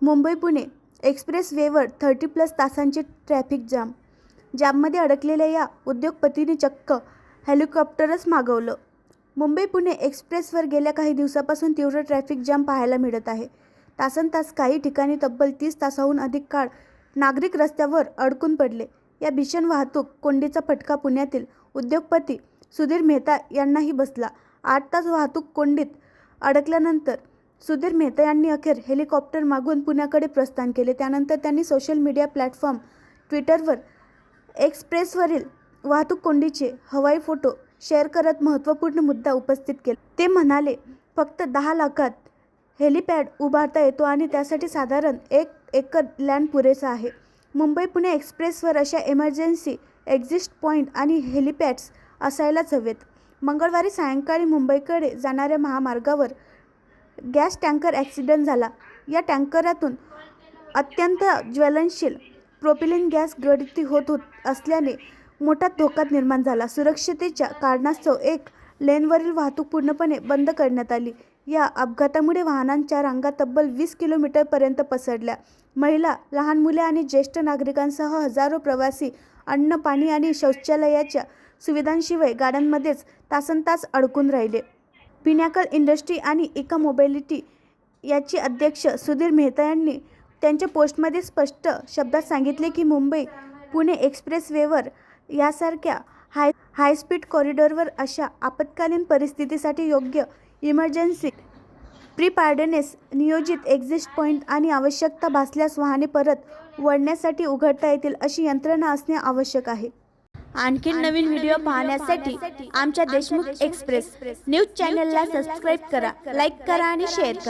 Mumbai Pune express वेवर 30+ तासांचे traffic jam. जाममध्ये अडकलेल्या या उद्योगपतींनी चक्क हेलिकॉप्टरच मागवलं. मुंबई पुणे एक्सप्रेसवर गेल्या काही दिवसांपासून तीव्र ट्रॅफिक जाम पाहायला मिळत आहे. तासनतास, काही ठिकाणी तब्बल 30 तासांहून अधिक काळ नागरिक रस्त्यावर अडकून पडले. या भीषण वाहतूक कोंडीचा फटका पुण्यातील उद्योगपती सुधीर मेहता यांनाही बसला. 8 तास वाहतूक कोंडीत अडकल्यानंतर सुधीर मेहता यांनी अखेर हेलिकॉप्टर मागवून पुण्याकडे प्रस्थान केले. त्यानंतर त्यांनी सोशल मीडिया प्लॅटफॉर्म ट्विटरवर एक्सप्रेसवरील वाहतूक कोंडीचे हवाई फोटो शेअर करत महत्त्वपूर्ण मुद्दा उपस्थित केला. ते म्हणाले, फक्त 10 लाखात हेलिपॅड उभारता येतो आणि त्यासाठी साधारण 1 एकर लँड पुरेसा आहे. मुंबई पुणे एक्सप्रेसवर अशा इमर्जन्सी एक्झिट पॉईंट आणि हेलिपॅड्स असायलाच हवेत. मंगळवारी सायंकाळी मुंबईकडे जाणाऱ्या महामार्गावर गॅस टँकर ॲक्सिडेंट झाला. या टँकरातून अत्यंत ज्वलनशील प्रोपिलिन गॅस गळती होत असल्याने मोठा धोका निर्माण झाला. सुरक्षिततेच्या कारणास्तव एक लेनवरील वाहतूक पूर्णपणे बंद करण्यात आली. या अपघातामुळे वाहनांच्या रांगा तब्बल 20 किलोमीटरपर्यंत पसरल्या. महिला, लहान मुले आणि ज्येष्ठ नागरिकांसह हजारो प्रवासी अन्न, पाणी आणि शौचालयाच्या सुविधांशिवाय गाड्यांमध्येच तासनतास अडकून राहिले. पिनॅकल इंडस्ट्री आणि इका मोबिलिटी याचे अध्यक्ष सुधीर मेहता यांनी त्यांच्या पोस्टमध्ये स्पष्ट शब्दात सांगितले की मुंबई पुणे एक्सप्रेस वेवर यासारख्या हायस्पीड कॉरिडॉरवर अशा आपत्कालीन परिस्थितीसाठी योग्य इमर्जन्सी प्रिपायर्डनेस, नियोजित एक्झिट पॉईंट आणि आवश्यकता भासल्यास वाहने परत वळण्यासाठी उघडता येतील अशी यंत्रणा असणे आवश्यक आहे. आणखी नवीन व्हिडिओ पाहण्यासाठी आमच्या देशमुख एक्सप्रेस न्यूज चॅनलला सबस्क्राईब करा, लाईक करा आणि शेअर करा.